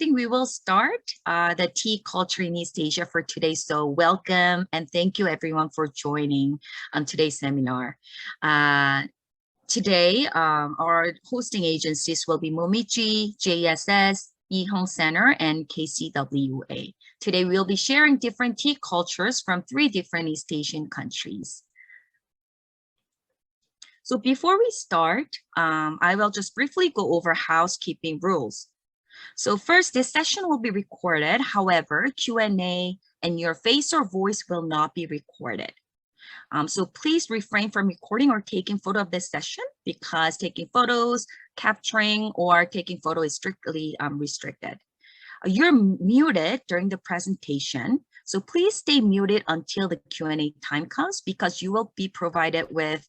think we will start the tea culture in East Asia for today. So welcome and thank you everyone for joining on today's seminar. Today, our hosting agencies will be Momiji, JSS, Yihong Center, and KCWA. Today, we'll be sharing different tea cultures from 3 different East Asian countries. So before we start, I will just briefly go over housekeeping rules. So first, this session will be recorded. However, Q&A and your face or voice will not be recorded. So please refrain from recording or taking photo of this session because taking photos, capturing, or taking photo is strictly restricted. You're muted during the presentation, so please stay muted until the Q&A time comes because you will be provided with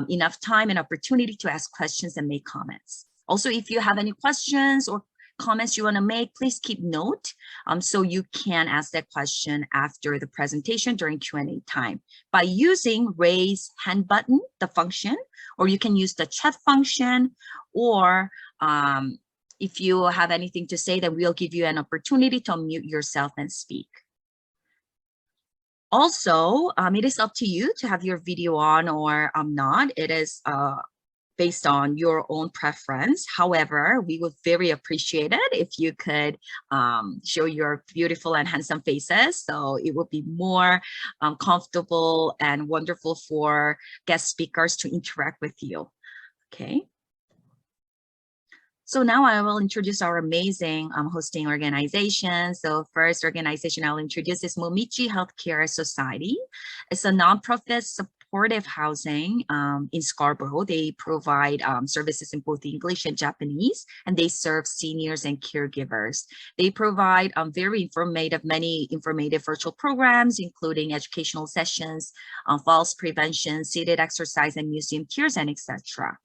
enough time and opportunity to ask questions and make comments. Also, if you have any questions or comments you want to make, please keep note so you can ask that question after the presentation during Q&A time by using raise hand button, the function, or you can use the chat function, or if you have anything to say, then we'll give you an opportunity to unmute yourself and speak. Also, it is up to you to have your video on or not. It is based on your own preference. However, we would very appreciate it if you could show your beautiful and handsome faces. So it would be more comfortable and wonderful for guest speakers to interact with you. Okay. So now I will introduce our amazing hosting organization. So first organization I'll introduce is Mumichi Healthcare Society. It's a nonprofit supportive housing in Scarborough. They provide services in both English and Japanese, and they serve seniors and caregivers. They provide many informative virtual programs, including educational sessions, falls prevention, seated exercise, and museum tours, and etc.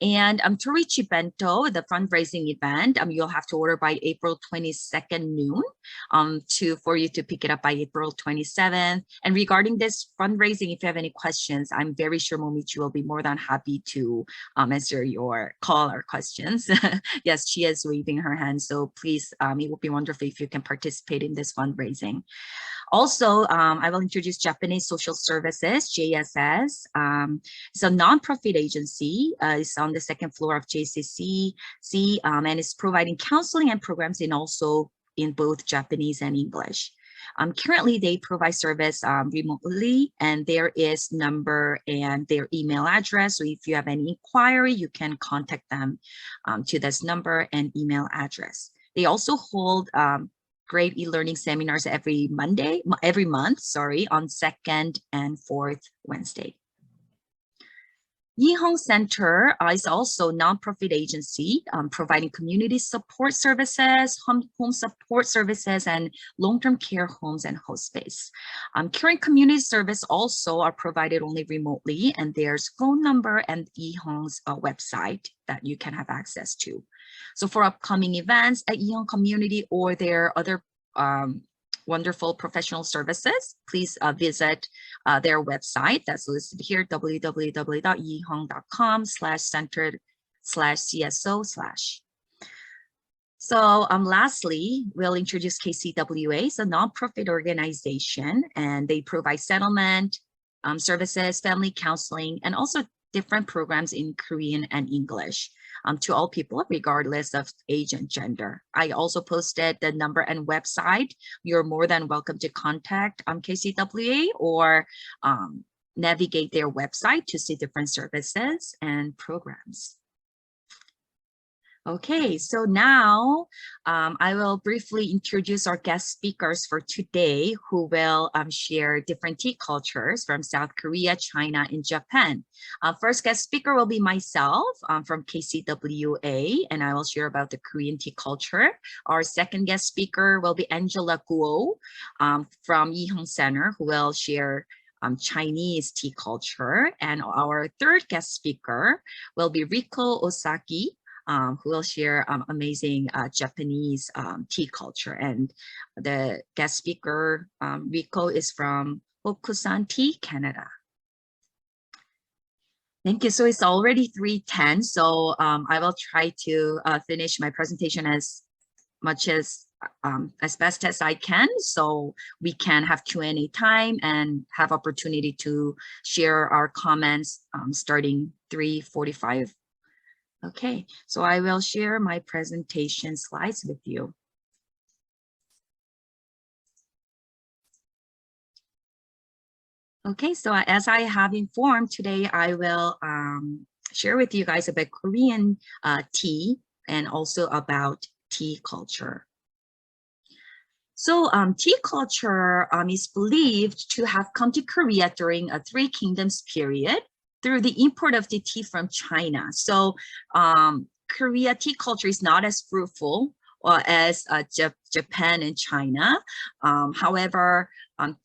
And Torichi Bento, the fundraising event, you'll have to order by April 22nd noon for you to pick it up by April 27th. And regarding this fundraising, if you have any questions, I'm very sure Momiji will be more than happy to answer your call or questions. Yes, she is waving her hand. So please, it would be wonderful if you can participate in this fundraising. Also, I will introduce Japanese Social Services, JSS. It's a nonprofit agency. It's on the 2nd floor of JSS, and it's providing counseling and programs in both Japanese and English. Currently, they provide service remotely, and there is number and their email address. So if you have any inquiry, you can contact them to this number and email address. They also hold great e-learning seminars every month, on 2nd and 4th Wednesday. Yihong Center is also a nonprofit agency providing community support services, home support services, and long-term care homes and host space. Current community service also are provided only remotely, and there's phone number and Yihong's website that you can have access to. So for upcoming events at Yihong Community or their other wonderful professional services, please visit their website that's listed here, www.yihong.com/center/CSO/. So lastly, we'll introduce KCWA. It's a nonprofit organization, and they provide settlement services, family counseling, and also different programs in Korean and English to all people, regardless of age and gender. I also posted the number and website. You're more than welcome to contact KCWA or navigate their website to see different services and programs. Okay, so now I will briefly introduce our guest speakers for today who will share different tea cultures from South Korea, China, and Japan. First guest speaker will be myself from KCWA, and I will share about the Korean tea culture. Our second guest speaker will be Angela Guo from Yihong Center, who will share Chinese tea culture. And our third guest speaker will be Riko Osaki, who will share amazing Japanese tea culture. And the guest speaker, Riko, is from Hokusan Tea, Canada. Thank you. So it's already 3:10. So I will try to finish my presentation as much as best as I can, so we can have Q&A time and have opportunity to share our comments starting 3:45. Okay, so I will share my presentation slides with you. Okay, so as I have informed today, I will share with you guys about Korean tea and also about tea culture. So tea culture is believed to have come to Korea during a Three Kingdoms period through the import of the tea from China. So Korea tea culture is not as fruitful as Japan and China. However,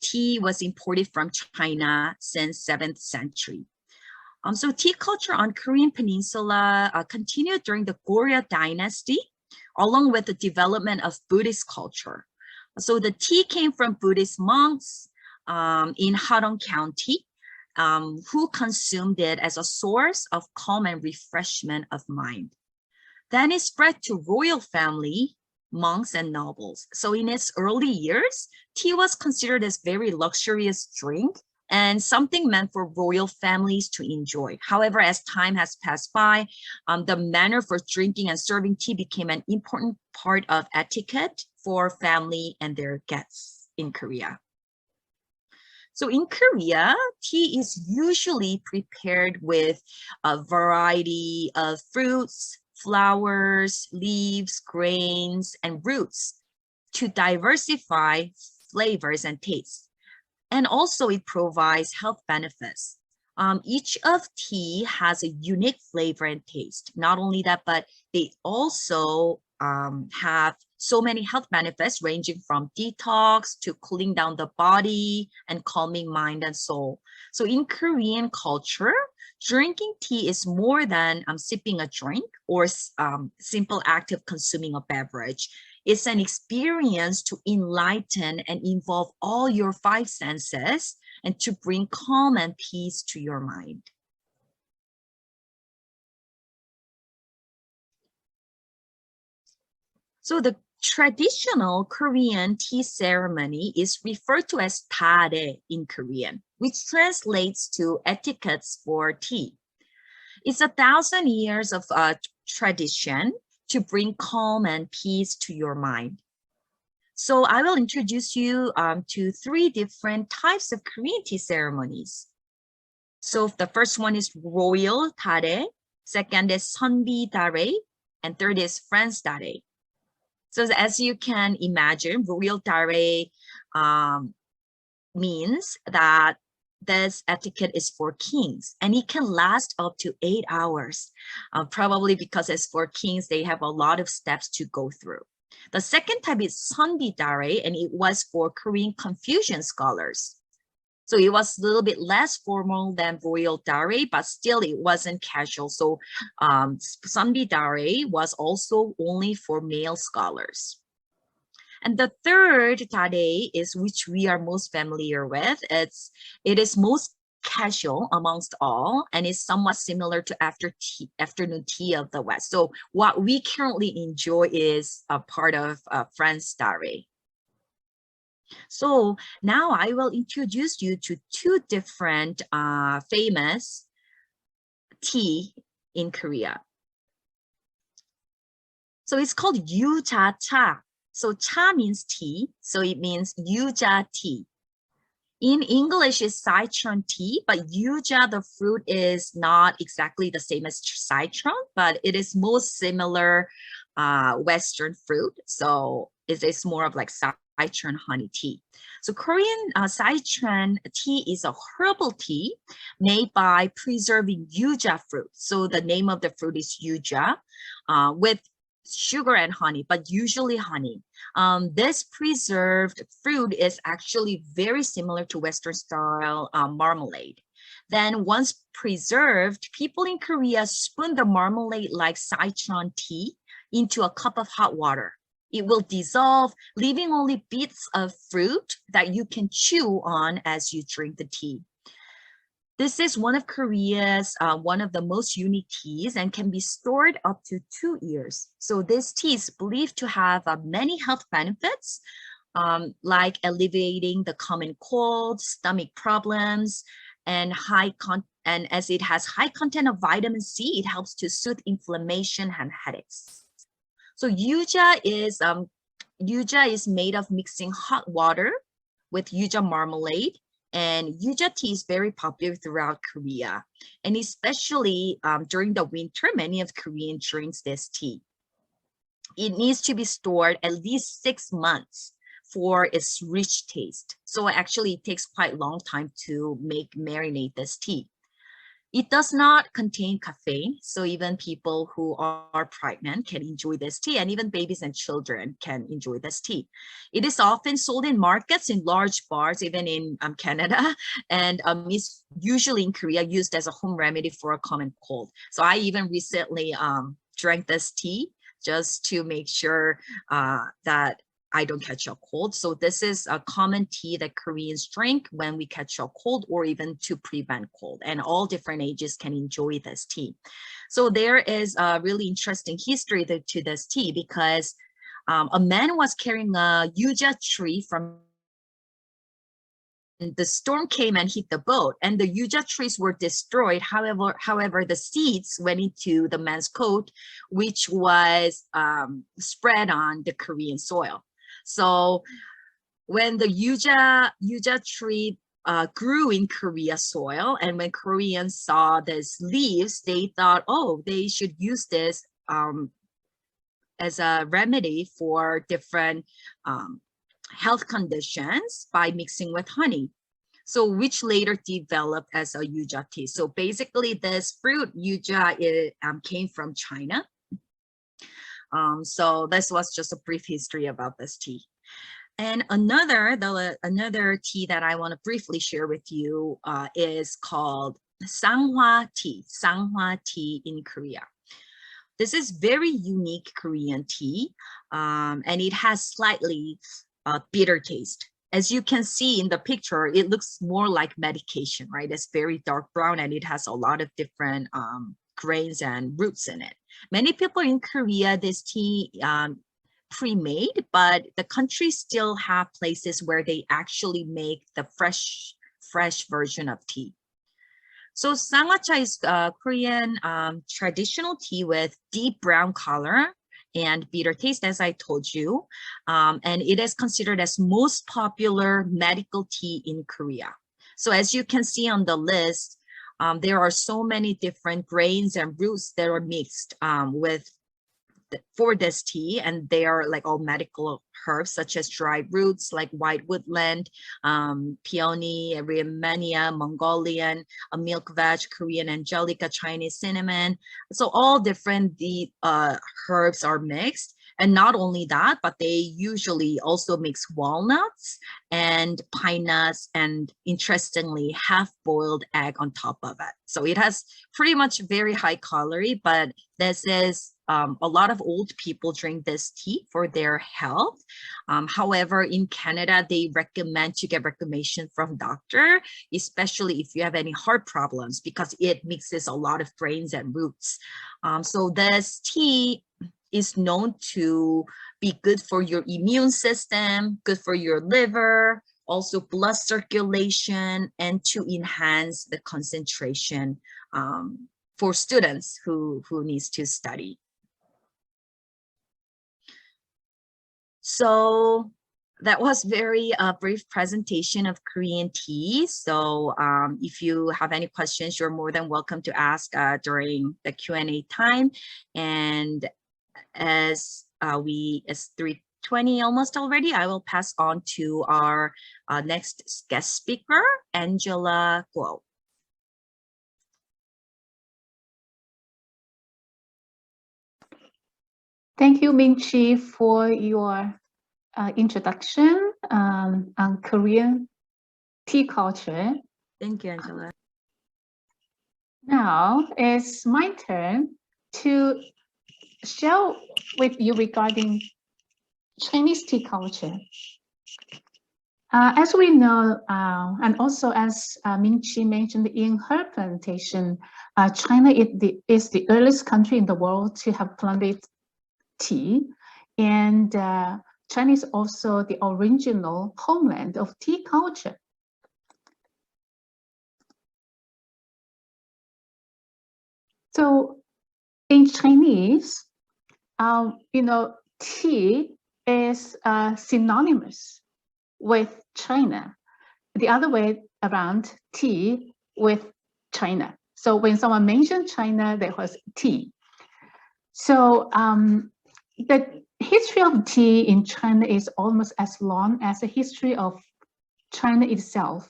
tea was imported from China since 7th century. So tea culture on Korean Peninsula continued during the Goryeo dynasty, along with the development of Buddhist culture. So the tea came from Buddhist monks in Harong County, who consumed it as a source of calm and refreshment of mind. Then it spread to royal family, monks, and nobles. So in its early years, tea was considered as very luxurious drink and something meant for royal families to enjoy. However, as time has passed by, the manner for drinking and serving tea became an important part of etiquette for family and their guests in Korea. So in Korea, tea is usually prepared with a variety of fruits, flowers, leaves, grains, and roots to diversify flavors and tastes. And also it provides health benefits. Each of tea has a unique flavor and taste. Not only that, but they also have so many health benefits ranging from detox to cooling down the body and calming mind and soul. So in Korean culture, drinking tea is more than sipping a drink or simple act of consuming a beverage. It's an experience to enlighten and involve all your five senses and to bring calm and peace to your mind. So the traditional Korean tea ceremony is referred to as tare in Korean, which translates to etiquettes for tea. It's 1,000 years of tradition to bring calm and peace to your mind. So I will introduce you to 3 different types of Korean tea ceremonies. So the first one is royal tare, second is sunbi tare, and third is friends tare. So as you can imagine, royal tare means that this etiquette is for kings and it can last up to 8 hours, probably because as for kings, they have a lot of steps to go through. The second type is sunbi tare, and it was for Korean Confucian scholars. So it was a little bit less formal than royal tare, but still it wasn't casual. So sunbi tare was also only for male scholars. And the third tare is which we are most familiar with. It is most casual amongst all, and is somewhat similar to afternoon tea of the West. So what we currently enjoy is a part of friends tare. So now I will introduce you to 2 different famous tea in Korea. So it's called Yuja Cha. So cha means tea, so it means Yuja Tea. In English, it's citron tea, but Yuja, the fruit, is not exactly the same as citron, but it is most similar Western fruit. So it is more of like citron honey tea. So Korean citron tea is a herbal tea made by preserving Yuja fruit. So the name of the fruit is Yuja, with sugar and honey, but usually honey. This preserved fruit is actually very similar to Western style marmalade. Then once preserved, people in Korea spoon the marmalade like citron tea into a cup of hot water. It will dissolve, leaving only bits of fruit that you can chew on as you drink the tea. This is one of Korea's one of the most unique teas and can be stored up to 2 years. So this tea is believed to have many health benefits, like alleviating the common cold, stomach problems, and as it has high content of vitamin C, it helps to soothe inflammation and headaches. So Yuja is made of mixing hot water with Yuja marmalade. And Yuja tea is very popular throughout Korea. And especially during the winter, many of Koreans drink this tea. It needs to be stored at least 6 months for its rich taste. So actually it takes quite a long time to marinate this tea. It does not contain caffeine, so even people who are pregnant can enjoy this tea, and even babies and children can enjoy this tea. It is often sold in markets, in large bars, even in Canada, and is usually in Korea used as a home remedy for a common cold. So I even recently drank this tea just to make sure that I don't catch a cold. So this is a common tea that Koreans drink when we catch a cold or even to prevent cold, and all different ages can enjoy this tea. So there is a really interesting history to this tea, because a man was carrying a Yuja tree from the storm came and hit the boat, and the Yuja trees were destroyed. However, the seeds went into the man's coat, which was spread on the Korean soil. So when the Yuja tree grew in Korea soil, and when Koreans saw these leaves, they thought, oh, they should use this as a remedy for different health conditions by mixing with honey. So which later developed as a Yuja tea. So basically this fruit Yuja came from China. So this was just a brief history about this tea. And another tea that I want to briefly share with you is called Sangwa tea. Sangwa tea in Korea. This is very unique Korean tea, and it has slightly bitter taste. As you can see in the picture, it looks more like medication, right? It's very dark brown, and it has a lot of different grains and roots in it. Many people in Korea, this tea pre-made, but the country still have places where they actually make the fresh version of tea. So Sangwacha is Korean traditional tea with deep brown color and bitter taste, as I told you. And it is considered as most popular medical tea in Korea. So as you can see on the list, there are so many different grains and roots that are mixed for this tea, and they are like all medical herbs such as dried roots like white woodland, peony, Rehmannia, Mongolian, a milk veg, Korean angelica, Chinese cinnamon. So all different herbs are mixed. And not only that, but they usually also mix walnuts and pine nuts, and interestingly, half-boiled egg on top of it. So it has pretty much very high calorie, but this is a lot of old people drink this tea for their health. However, in Canada, they recommend to get recommendation from doctor, especially if you have any heart problems, because it mixes a lot of grains and roots. So this tea is known to be good for your immune system, good for your liver, also blood circulation, and to enhance the concentration for students who needs to study. So that was very brief presentation of Korean tea. So if you have any questions, you're more than welcome to ask during the Q&A time. And as it's 3:20 almost already, I will pass on to our next guest speaker, Angela Guo. Thank you, Mumichi, for your introduction on Korean tea culture. Thank you, Angela. Now it's my turn to share with you regarding Chinese tea culture. As we know, and also as Ming-Chi mentioned in her presentation, China is the earliest country in the world to have planted tea, and China is also the original homeland of tea culture. So in Chinese, tea is synonymous with China. The other way around, tea with China. So when someone mentioned China, there was tea. So the history of tea in China is almost as long as the history of China itself.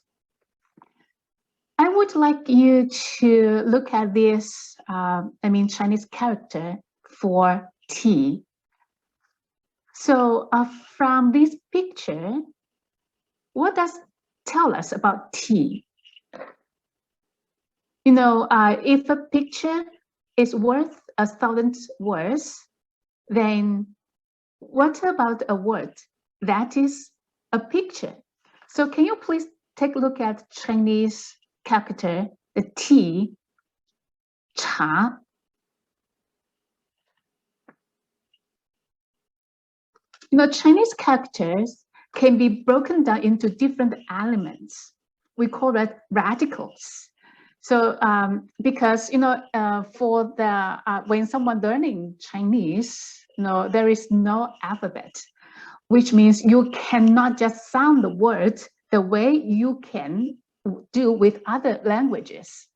I would like you to look at this, Chinese character for tea. So from this picture, what does it tell us about tea? If a picture is worth 1,000 words, then what about a word? That is a picture. So can you please take a look at Chinese character, the T, cha. Chinese characters can be broken down into different elements. We call that radicals. So because for the when someone learning Chinese, there is no alphabet, which means you cannot just sound the word the way you can do with other languages.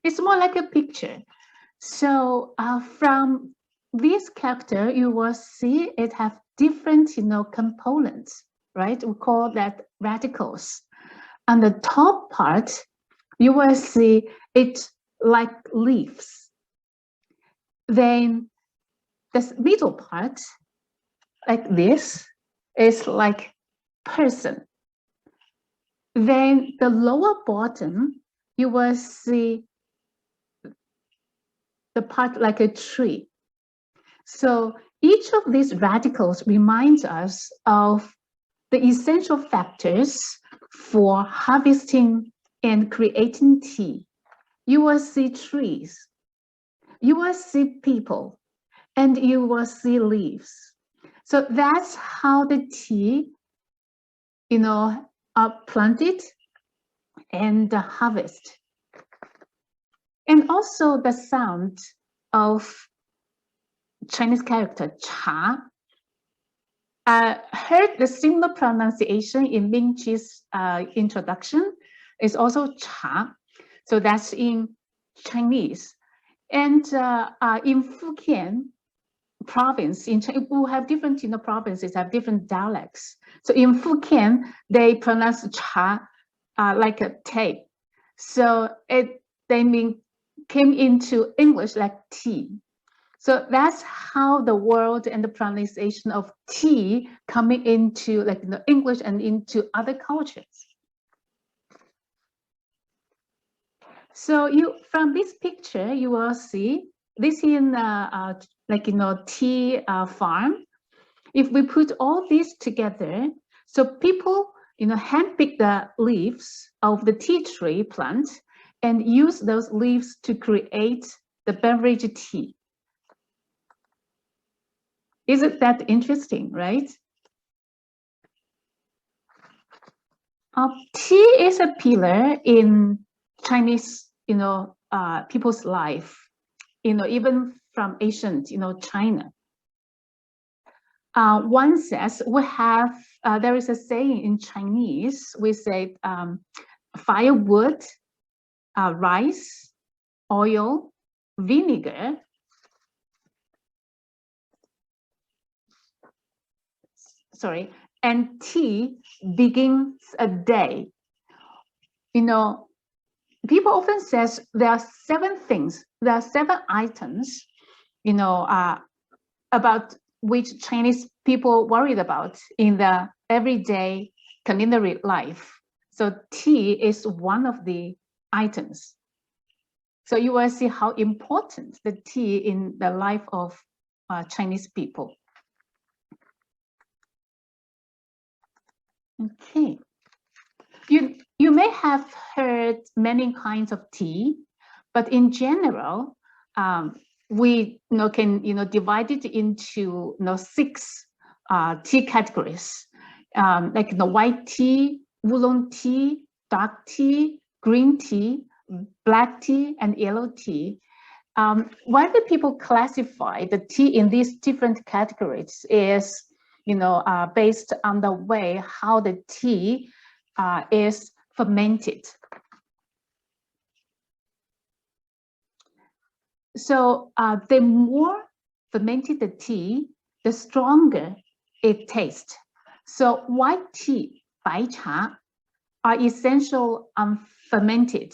It's more like a picture. So from this character, you will see it have different components, right? We call that radicals. On the top part, you will see it like leaves. Then the middle part, like this, is like person. Then the lower bottom, you will see the part like a tree. So each of these radicals reminds us of the essential factors for harvesting and creating tea. You will see trees, you will see people, and you will see leaves. So that's how the tea, are planted and harvested. And also the sound of Chinese character cha. I heard the similar pronunciation in Ming-Chi's introduction. It's also cha. So that's in Chinese. And in Fujian province, in China, we have different provinces have different dialects. So in Fujian, they pronounce cha like a tape. So they came into English like tea. So that's how the word and the pronunciation of tea coming into English and into other cultures. So from this picture, you will see this in tea farm. If we put all this together, so people handpick the leaves of the tea tree plant and use those leaves to create the beverage tea. Isn't that interesting, right? Tea is a pillar in Chinese, people's life, even from ancient, China. One says we have, there is a saying in Chinese, we say firewood, rice, oil, vinegar, and tea begins a day. People often says there are 7 things, there are 7 items, about which Chinese people worried about in the everyday culinary life. So tea is one of the items. So you will see how important the tea in the life of Chinese people. Okay, you may have heard many kinds of tea, but in general, we can divide it into 6 tea categories, like the white tea, oolong tea, dark tea, green tea, black tea, and yellow tea. Why do people classify the tea in these different categories is, based on the way how the tea is fermented. So the more fermented the tea, the stronger it tastes. So white tea, 白茶, are essential unfermented,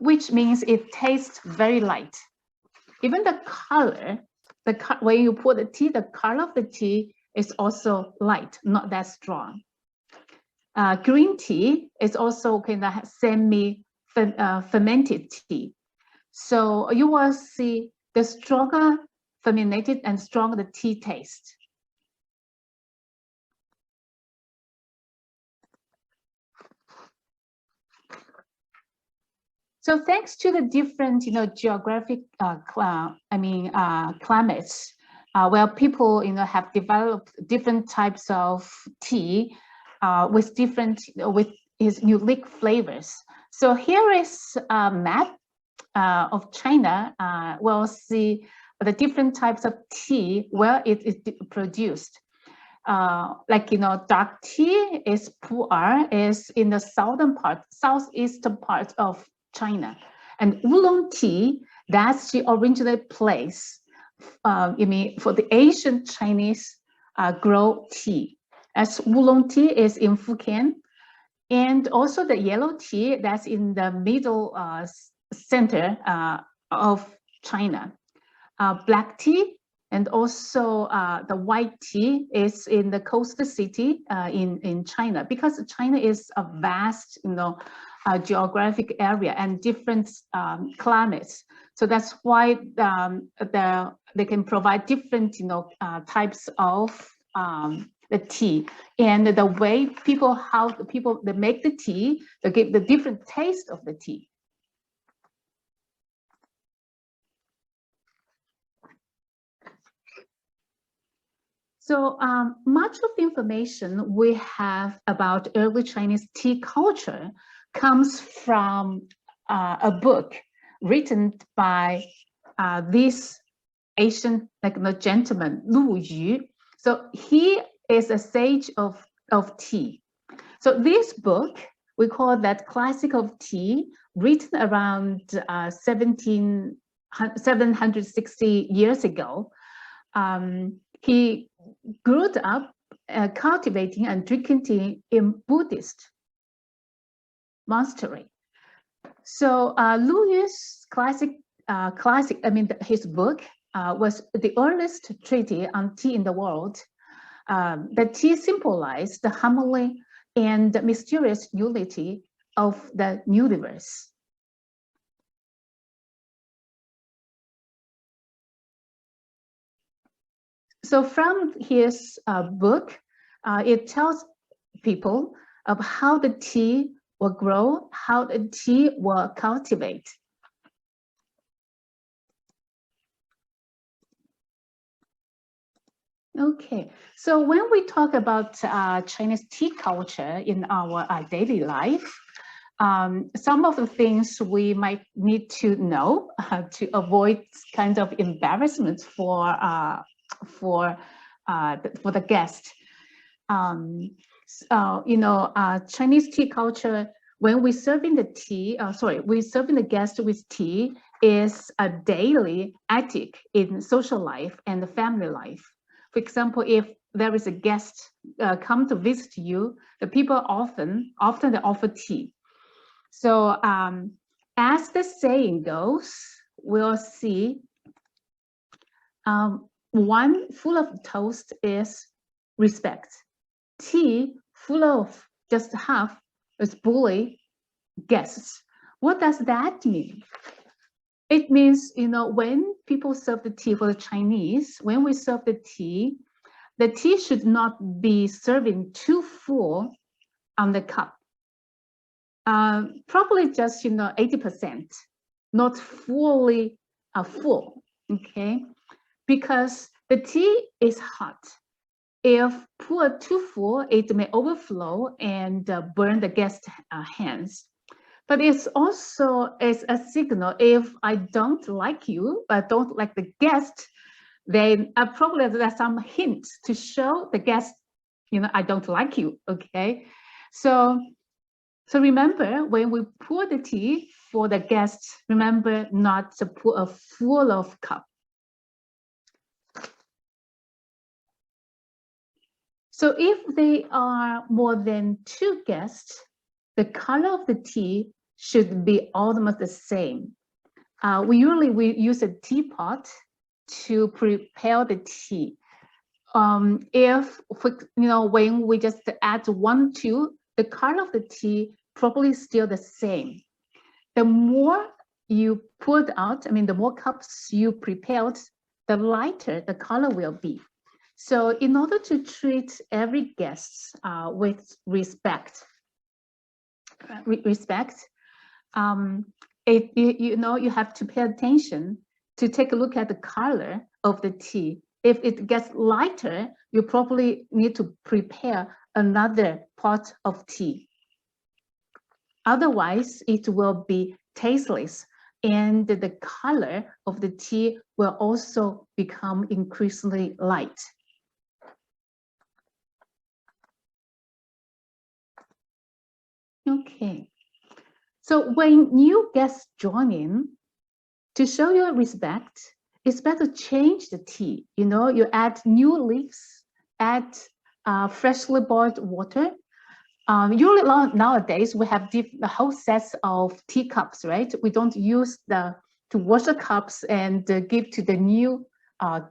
which means it tastes very light. Even the color, when you pour the tea, the color of the tea is also light, not that strong. Green tea is also kind of semi-fermented tea. So you will see the stronger fermented and stronger the tea taste. So thanks to the different, geographic climates, where people, have developed different types of tea with its unique flavors. So here is a map of China. We'll see the different types of tea where it is produced. Dark tea is pu'er, is in the southeastern part of China, and oolong tea, that's the original place for the ancient Chinese grow tea. As oolong tea is in Fujian, and also the yellow tea that's in the middle center of China. Black tea and also the white tea is in the coastal city in China, because China is a vast, geographic area and different climates. So that's why they can provide different, types of the tea, and the way they make the tea, they give the different taste of the tea. So much of the information we have about early Chinese tea culture comes from a book written by this Asian gentleman, Lu Yu. So he is a sage of tea. So this book, we call that classic of tea, written around 760 years ago. He grew up cultivating and drinking tea in Buddhist monastery. So Lu Yu's his book was the earliest treatise on tea in the world. The tea symbolized the harmony and the mysterious unity of the universe. So from his book, it tells people of how the tea will grow, how the tea will cultivate. Okay, so when we talk about Chinese tea culture in our daily life, some of the things we might need to know to avoid kind of embarrassment for the guest. Chinese tea culture, when we serving the tea, we serving the guest with tea is a daily ethic in social life and the family life. For example, if there is a guest come to visit you, the people often they offer tea. So as the saying goes, we'll see one full of toast is respect. Tea full of just half is bully guests. What does that mean? It means, when people serve the tea for the Chinese, when we serve the tea should not be serving too full on the cup. Probably just 80%, not fully full. Okay, because the tea is hot. If poured too full, it may overflow and burn the guest hands. But it's also is a signal. If I don't like you, but don't like the guest, then probably there's some hints to show the guest, I don't like you. Okay, so remember, when we pour the tea for the guests, remember not to pour a full of cup. So if they are more than 2 guests, the color of the tea should be almost the same. We use a teapot to prepare the tea. If when we just add 1, 2, the color of the tea probably still the same. The more you put out, the more cups you prepared, the lighter the color will be. So in order to treat every guest with respect, you have to pay attention to take a look at the color of the tea. If it gets lighter, you probably need to prepare another pot of tea. Otherwise, it will be tasteless, and the color of the tea will also become increasingly light. Okay, so when new guests join in, to show your respect, it's better to change the tea. You add new leaves, add freshly boiled water. Usually nowadays we have whole sets of teacups, right? We don't use to wash the cups and give to the new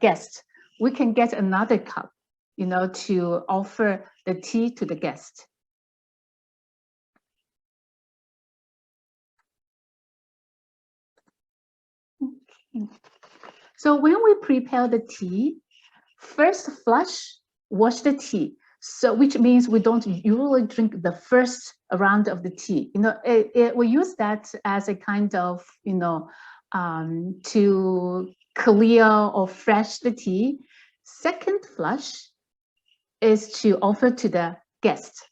guest. We can get another cup, to offer the tea to the guest. Okay. So when we prepare the tea, first wash the tea. So which means we don't usually drink the first round of the tea. We use that as a kind of, to clear or fresh the tea. Second flush is to offer to the guest,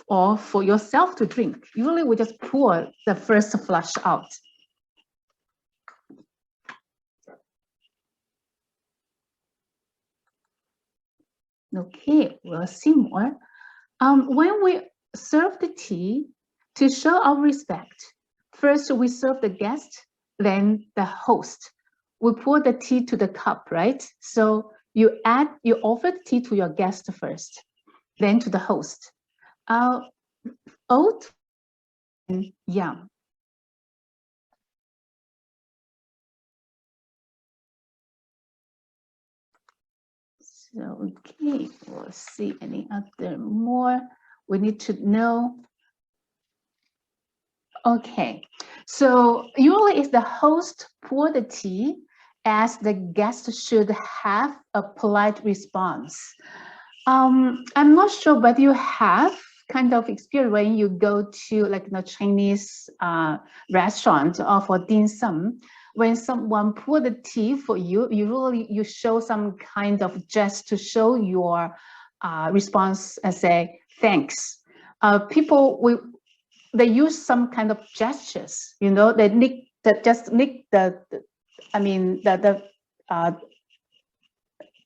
or for yourself to drink. Usually we just pour the first flush out. Okay, we'll see more. When we serve the tea, to show our respect, first we serve the guest, then the host. We pour the tea to the cup, right? So you offer the tea to your guest first, then to the host. Oat and yam. So, okay, we'll see any other more we need to know. Okay, so usually it's the host pour the tea, as the guest should have a polite response. I'm not sure, but you have kind of experience when you go to like Chinese restaurant or for dim sum. When someone pour the tea for you, usually you show some kind of gesture to show your response and say thanks. People they use some kind of gestures, they just nick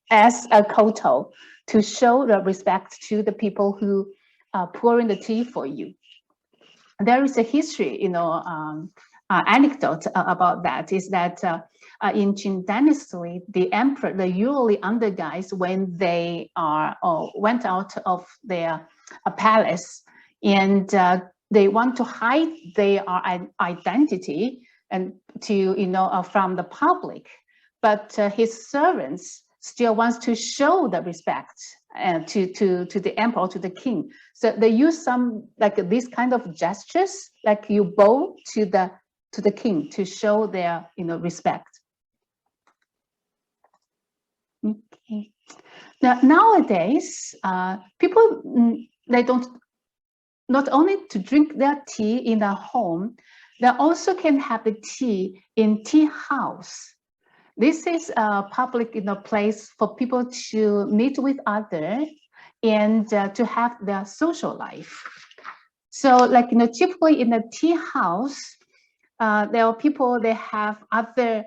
as a koto to show the respect to the people who are pouring the tea for you. There is a history, anecdote about that, is that in Qing Dynasty, the emperor, the usually under guys, when they went out of their palace and they want to hide their identity and to from the public, but his servants still wants to show the respect to the emperor, to the king. So they use some like these kind of gestures, like you bow to the king to show their respect. Okay. Now nowadays, people they don't not only to drink their tea in their home, they also can have the tea in tea house. This is a public place for people to meet with others and to have their social life. So typically in a tea house, there are people, they have other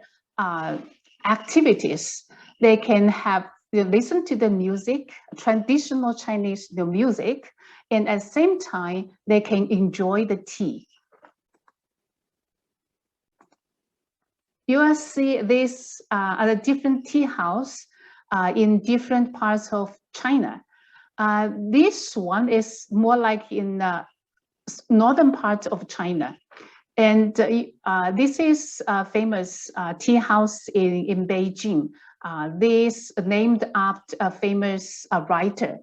activities. They can listen to the music, traditional Chinese music, and at the same time, they can enjoy the tea. You will see this at a different tea house in different parts of China. This one is more like in the northern part of China. And this is a famous tea house in Beijing. This named after a famous writer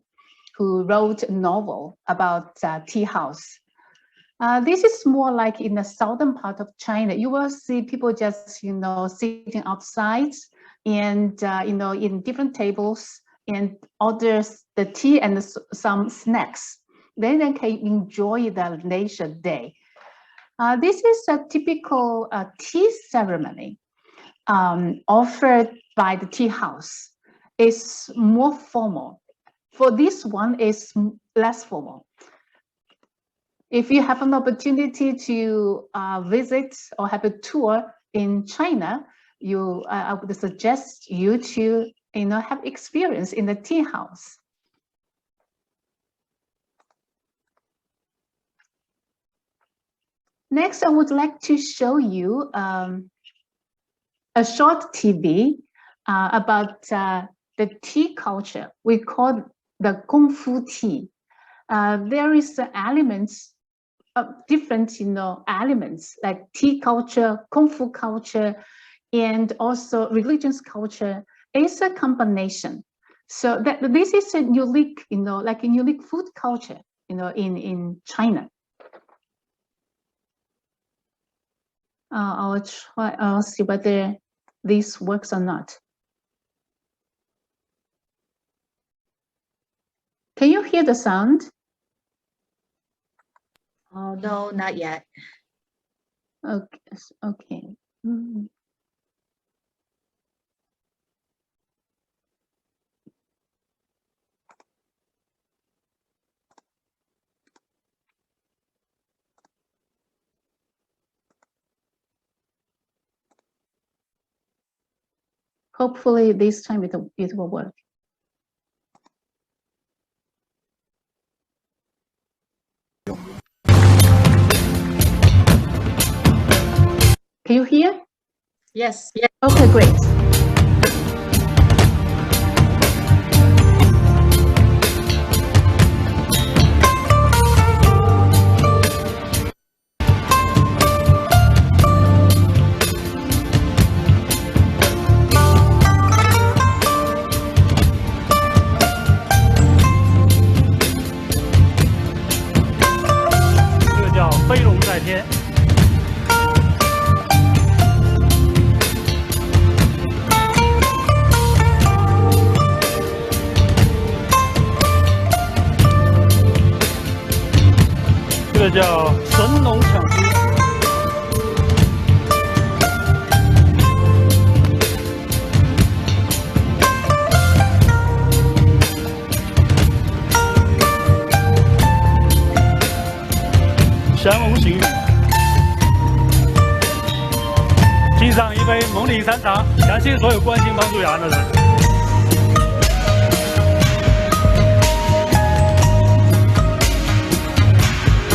who wrote a novel about tea house. This is more like in the southern part of China. You will see people just, sitting outside and, in different tables and orders the tea and some snacks. Then they can enjoy the leisure day. This is a typical tea ceremony offered by the tea house. It's more formal. For this one, it's less formal. If you have an opportunity to visit or have a tour in China, I would suggest you to have experience in the tea house. Next, I would like to show you a short TV about the tea culture. We call the Kung Fu tea. There is elements of different, elements like tea culture, Kung Fu culture, and also religious culture. It's a combination. So this is a unique, like a unique food culture, in China. I'll see whether this works or not. Can you hear the sound? Oh, no, not yet. Okay. Hopefully this time it will work. Can you hear? Yes. Okay, great.敬上一杯梦里山茶，感谢所有关心帮助雅安的人。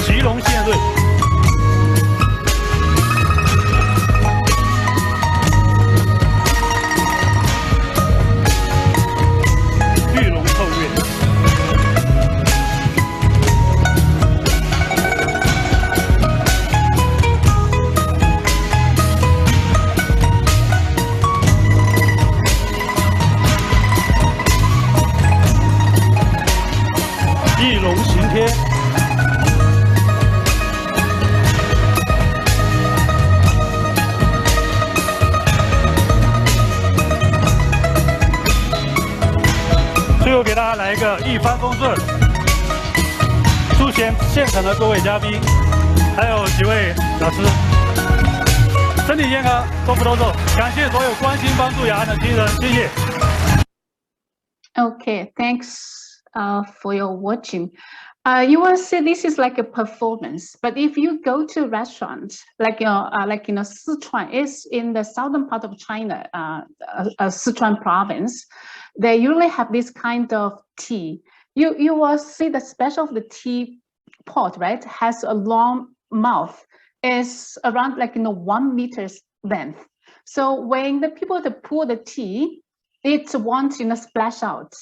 祁隆献瑞。玉龙透月。翼龙行天。 最后给大家来一个一帆风顺，祝贤现场的各位嘉宾，还有几位老师，身体健康，多福多寿。感谢所有关心帮助雅安的亲人，谢谢。Okay, thanks for your watching. You will see this is like a performance, but if you go to restaurants, Sichuan is in the southern part of China, Sichuan province, they usually have this kind of tea. You will see the special of the tea pot, right? Has a long mouth, is around 1 meter's length. So when the people that pour the tea, it won't splash out.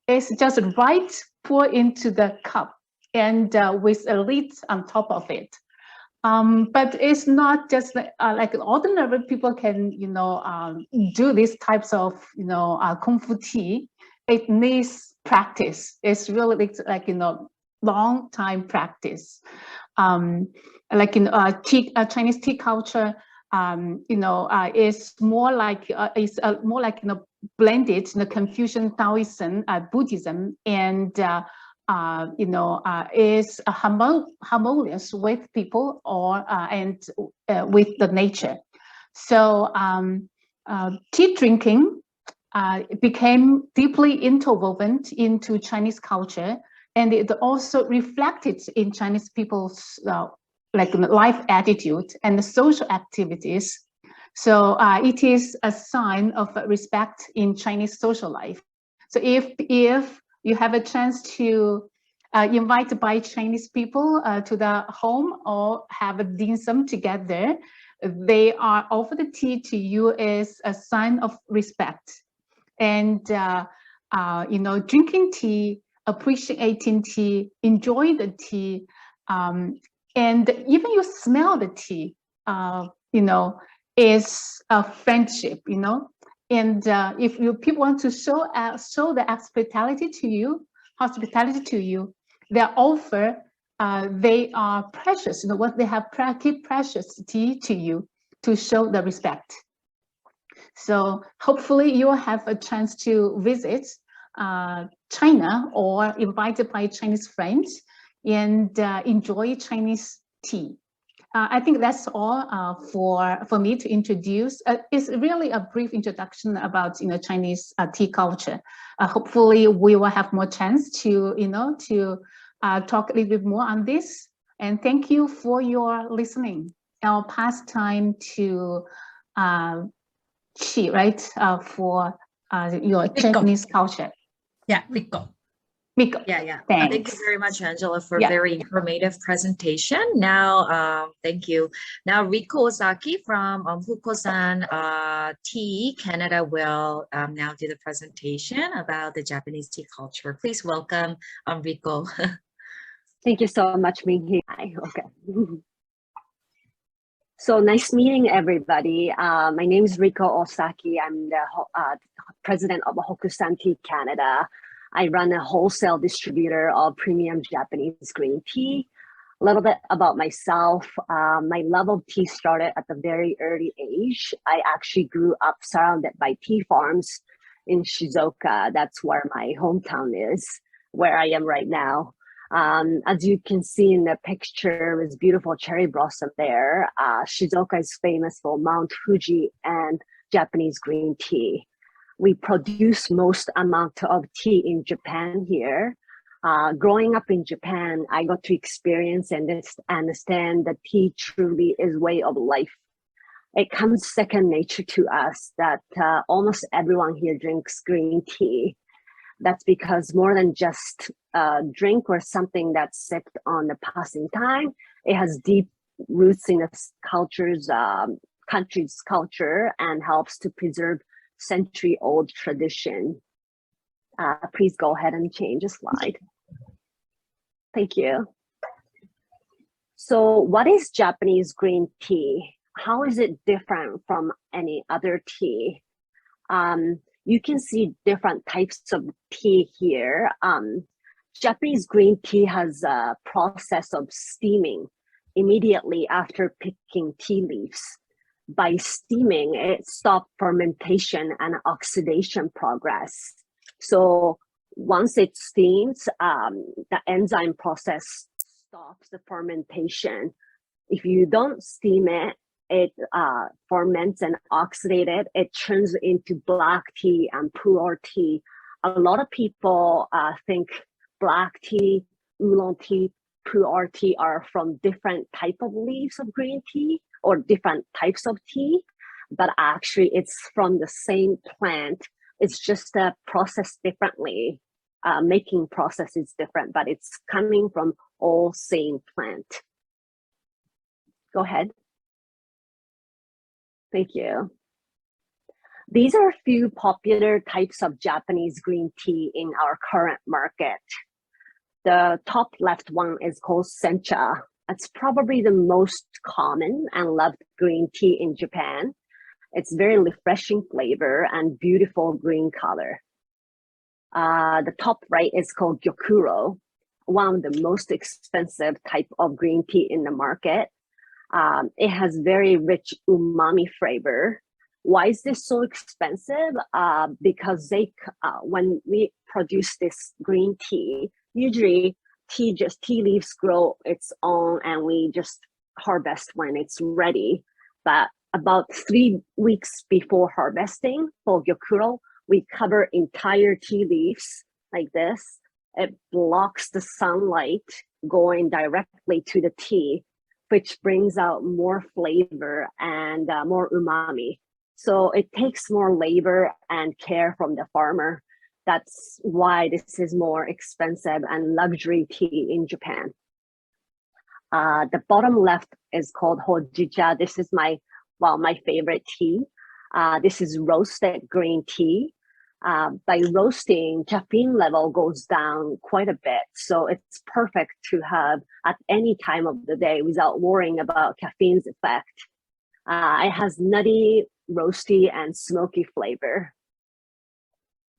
It's just right pour into the cup and with a lid on top of it. But it's not just like ordinary people can, do these types of, kung fu tea. It needs practice. It's really long time practice. Like in Chinese tea culture, is more like blended Confucian, Taoism, Buddhism, and is harmonious with people and with the nature. So tea drinking became deeply interwoven into Chinese culture, and it also reflected in Chinese people's life attitude and social activities. So it is a sign of respect in Chinese social life. So if you have a chance to invite by Chinese people to the home or have a dim sum together, they are offer the tea to you as a sign of respect. And drinking tea, appreciating tea, enjoy the tea, and even you smell the tea, is a friendship, And if people want to show the hospitality to you, their offer, they are precious. What they have keep precious tea to you to show the respect. So hopefully you will have a chance to visit China or invited by Chinese friends and enjoy Chinese tea. I think that's all for me to introduce. It's really a brief introduction about Chinese tea culture. Hopefully we will have more chance to talk a little bit more on this. And thank you for your listening. I'll pass time to Chi, right, for your Rico. Japanese culture. Yeah, Rico. Miko. Yeah. Thanks. Thank you very much, Angela, for a very informative presentation. Now, thank you. Now, Rico Ozaki from Fukusan Tea, Canada, will now do the presentation about the Japanese tea culture. Please welcome Rico. Thank you so much, Minghi. Okay. So nice meeting everybody. My name is Rico Osaki. I'm the president of Hokusan Tea Canada. I run a wholesale distributor of premium Japanese green tea. A little bit about myself. My love of tea started at a very early age. I actually grew up surrounded by tea farms in Shizuoka. That's where my hometown is, where I am right now. As you can see in the picture, there's beautiful cherry blossom there. Shizuoka is famous for Mount Fuji and Japanese green tea. We produce most amount of tea in Japan here. Growing up in Japan, I got to experience and understand that tea truly is way of life. It comes second nature to us that almost everyone here drinks green tea. That's because more than just a drink or something that's sipped on the passing time, it has deep roots in the country's culture and helps to preserve century-old tradition. Please go ahead and change a slide. Thank you. So what is Japanese green tea? How is it different from any other tea? You can see different types of tea here. Japanese green tea has a process of steaming immediately after picking tea leaves. By steaming, it stops fermentation and oxidation progress. So once it steams, the enzyme process stops the fermentation. If you don't steam it, it ferments and oxidates. It turns into black tea and pu'er tea. A lot of people think black tea, oolong tea, pu'er tea are from different type of leaves of green tea or different types of tea, but actually it's from the same plant. It's just processed differently. Making process is different, but it's coming from all same plant. Go ahead. Thank you. These are a few popular types of Japanese green tea in our current market. The top left one is called sencha. It's probably the most common and loved green tea in Japan. It's very refreshing flavor and beautiful green color. The top right is called gyokuro, one of the most expensive type of green tea in the market. It has very rich umami flavor. Why is this so expensive? Because when we produce this green tea, usually tea leaves grow its own and we just harvest when it's ready. But about 3 weeks before harvesting for gyokuro, we cover entire tea leaves like this. It blocks the sunlight going directly to the tea, which brings out more flavor and more umami. So it takes more labor and care from the farmer. That's why this is more expensive and luxury tea in Japan. The bottom left is called Hojicha. This is my favorite tea. This is roasted green tea. By roasting, caffeine level goes down quite a bit. So it's perfect to have at any time of the day without worrying about caffeine's effect. It has nutty, roasty, and smoky flavor.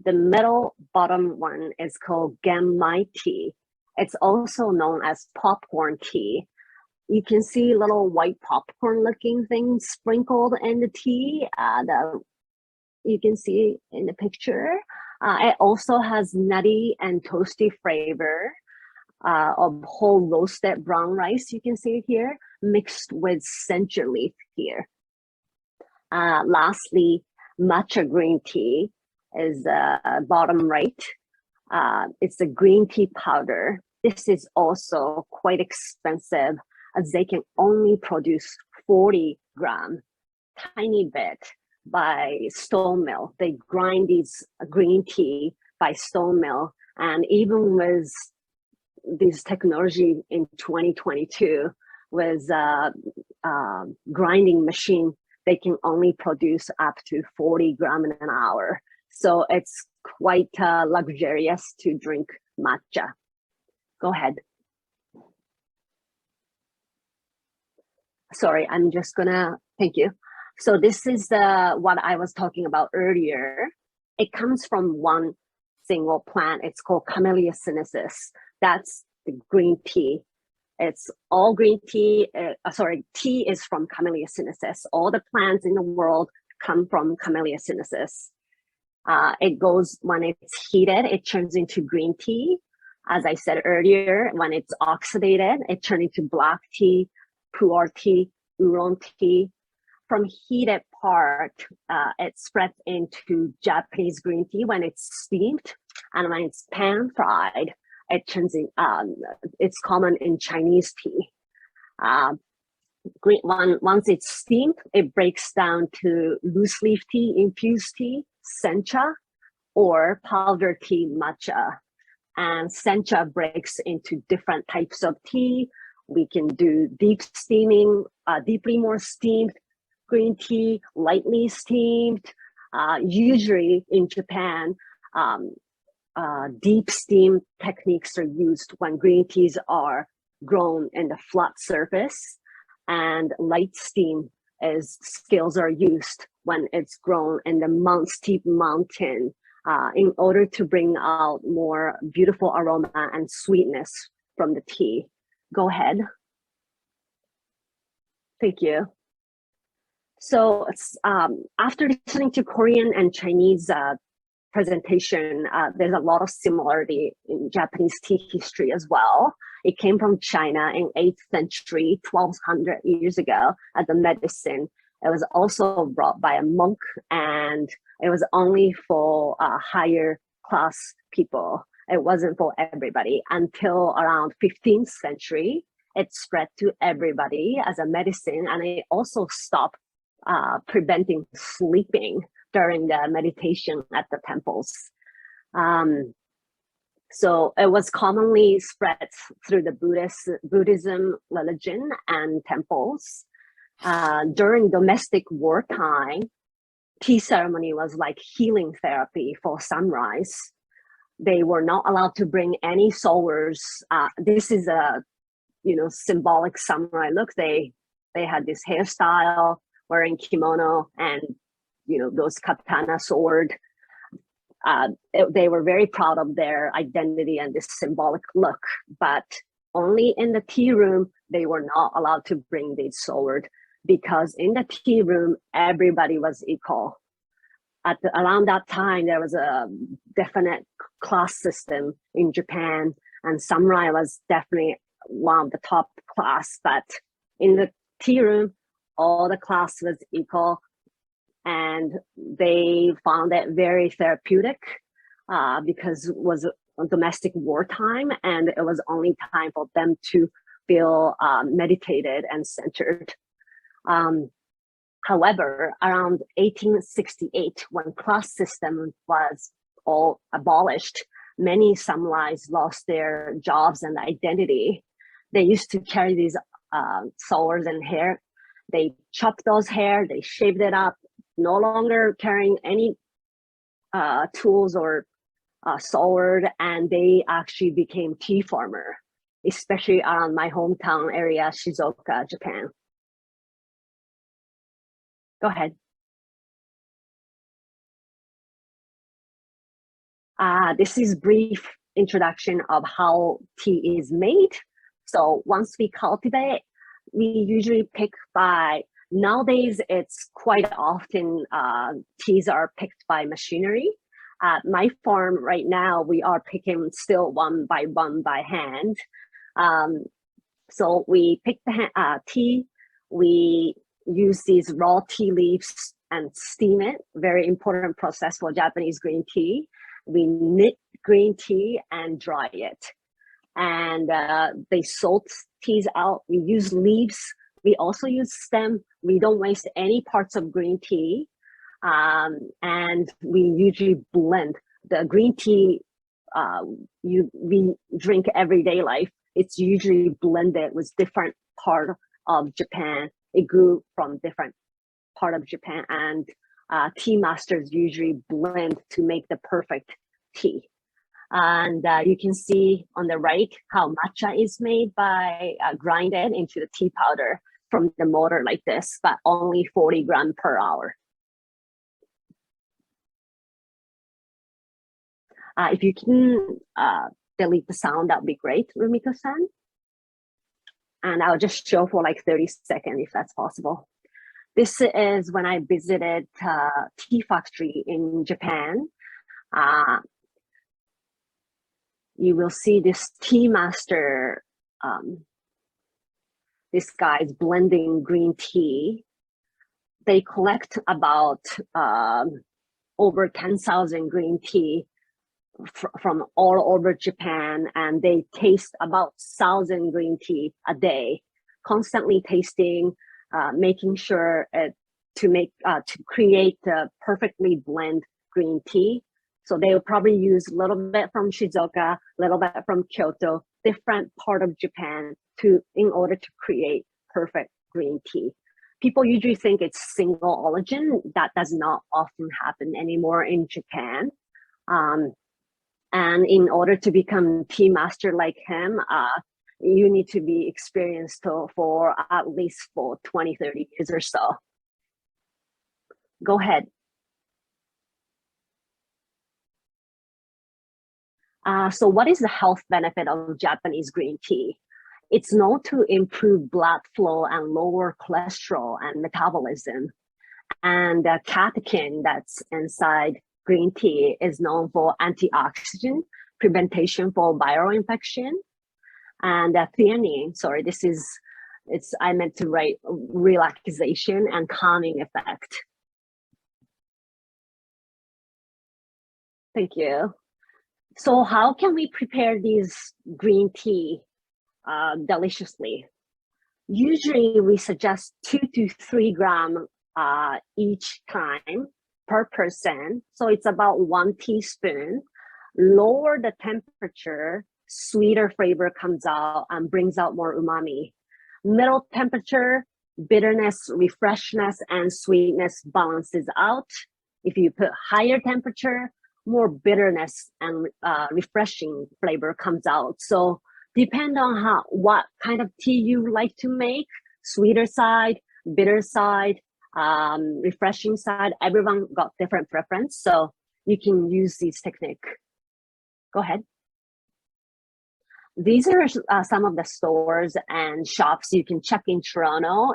The middle bottom one is called genmai tea. It's also known as popcorn tea. You can see little white popcorn looking things sprinkled in the tea. You can see in the picture. It also has nutty and toasty flavor of whole roasted brown rice. You can see it here, mixed with sencha leaf here. Lastly, matcha green tea is bottom right. It's a green tea powder. This is also quite expensive as they can only produce 40 grams, tiny bit, by stone mill. They grind these green tea by stone mill. And even with this technology in 2022, with grinding machine, they can only produce up to 40 grams an hour. So it's quite luxurious to drink matcha. Go ahead. Sorry, I'm just gonna, thank you. So this is what I was talking about earlier. It comes from one single plant. It's called Camellia sinensis. That's the green tea. It's all green tea. Tea is from Camellia sinensis. All the plants in the world come from Camellia sinensis. It goes, when it's heated, it turns into green tea. As I said earlier, when it's oxidated, it turns into black tea, pu'er tea, oolong tea. From heated part, it spreads into Japanese green tea when it's steamed, and when it's pan fried, it turns in. It's common in Chinese tea. Once it's steamed, it breaks down to loose leaf tea, infused tea, sencha, or powder tea, matcha. And sencha breaks into different types of tea. We can do deep steaming, deeply more steamed green tea, lightly steamed. Usually in Japan, deep steam techniques are used when green teas are grown in the flat surface, and light steam skills are used when it's grown in the steep mountain in order to bring out more beautiful aroma and sweetness from the tea. Go ahead. Thank you. So after listening to Korean and Chinese presentation, there's a lot of similarity in Japanese tea history as well. It came from China in 8th century, 1200 years ago as a medicine. It was also brought by a monk, and it was only for higher class people. It wasn't for everybody until around 15th century. It spread to everybody as a medicine, and it also stopped preventing sleeping during the meditation at the temples. So it was commonly spread through the Buddhism religion and temples. During domestic wartime, tea ceremony was like healing therapy for samurais. They were not allowed to bring any swords. This is a symbolic samurai look. They had this hairstyle, wearing kimono, and those katana sword. They were very proud of their identity and this symbolic look, but only in the tea room they were not allowed to bring this sword, because in the tea room everybody was equal. Around that time there was a definite class system in Japan, and samurai was definitely one of the top class, but in the tea room all the class was equal, and they found it very therapeutic because it was a domestic wartime, and it was only time for them to feel meditated and centered. However, around 1868, when class system was all abolished, many samurais lost their jobs and identity. They used to carry these swords and hair. They chopped those hair, they shaved it up, no longer carrying any tools or sword, and they actually became tea farmer, especially around my hometown area, Shizuoka, Japan. Go ahead. This is brief introduction of how tea is made. So once we cultivate, we usually pick by, nowadays it's quite often teas are picked by machinery. At my farm right now, we are picking still one by hand. So we pick the tea, we use these raw tea leaves and steam it, very important process for Japanese green tea. We knit green tea and dry it. And they salt teas out. We use leaves. We also use stem. We don't waste any parts of green tea. And we usually blend the green tea we drink everyday life. It's usually blended with different part of Japan. It grew from different part of Japan, and tea masters usually blend to make the perfect tea. And you can see on the right how matcha is made by grinded into the tea powder from the motor like this, but only 40 grams per hour. If you can delete the sound, that would be great, Rumiko-san. And I'll just show for like 30 seconds if that's possible. This is when I visited tea factory in Japan. You will see this tea master. This guy is blending green tea. They collect about over 10,000 green tea from all over Japan, and they taste about 1,000 green tea a day, constantly tasting, making sure to create a perfectly blend green tea. So they will probably use a little bit from Shizuoka, a little bit from Kyoto, different part of Japan in order to create perfect green tea. People usually think it's single origin. That does not often happen anymore in Japan. And in order to become tea master like him, you need to be experienced for at least for 20, 30 years or so. Go ahead. So what is the health benefit of Japanese green tea? It's known to improve blood flow and lower cholesterol and metabolism. And the catechin that's inside green tea is known for antioxidant, prevention for viral infection, and theanine. Sorry, I meant to write relaxation and calming effect. Thank you. So how can we prepare this green tea deliciously? Usually we suggest 2 to 3 grams each time per person. So it's about 1 teaspoon. Lower the temperature, sweeter flavor comes out and brings out more umami. Middle temperature, bitterness, refreshness, and sweetness balances out. If you put higher temperature, more bitterness and refreshing flavor comes out. So depend on what kind of tea you like to make, sweeter side, bitter side, refreshing side. Everyone got different preference, so you can use this technique. Go ahead. These are some of the stores and shops you can check in Toronto.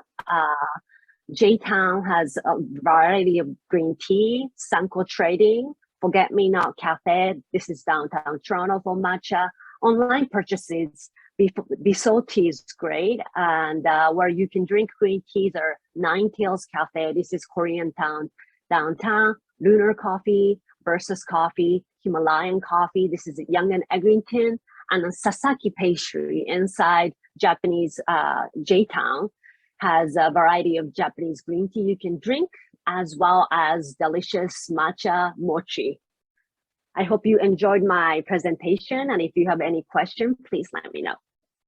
J-Town has a variety of green tea, Sangwa Trading, Forget Me Not Cafe. This is downtown Toronto for matcha. Online purchases, Biso Tea is great, and where you can drink green teas are Nine Tails Cafe. This is Korean town downtown. Lunar Coffee, Versus Coffee, Himalayan Coffee. This is Young and Eglinton, and Sasaki Pastry inside Japanese J-Town has a variety of Japanese green tea you can drink, as well as delicious matcha mochi. I hope you enjoyed my presentation, and if you have any question, please let me know.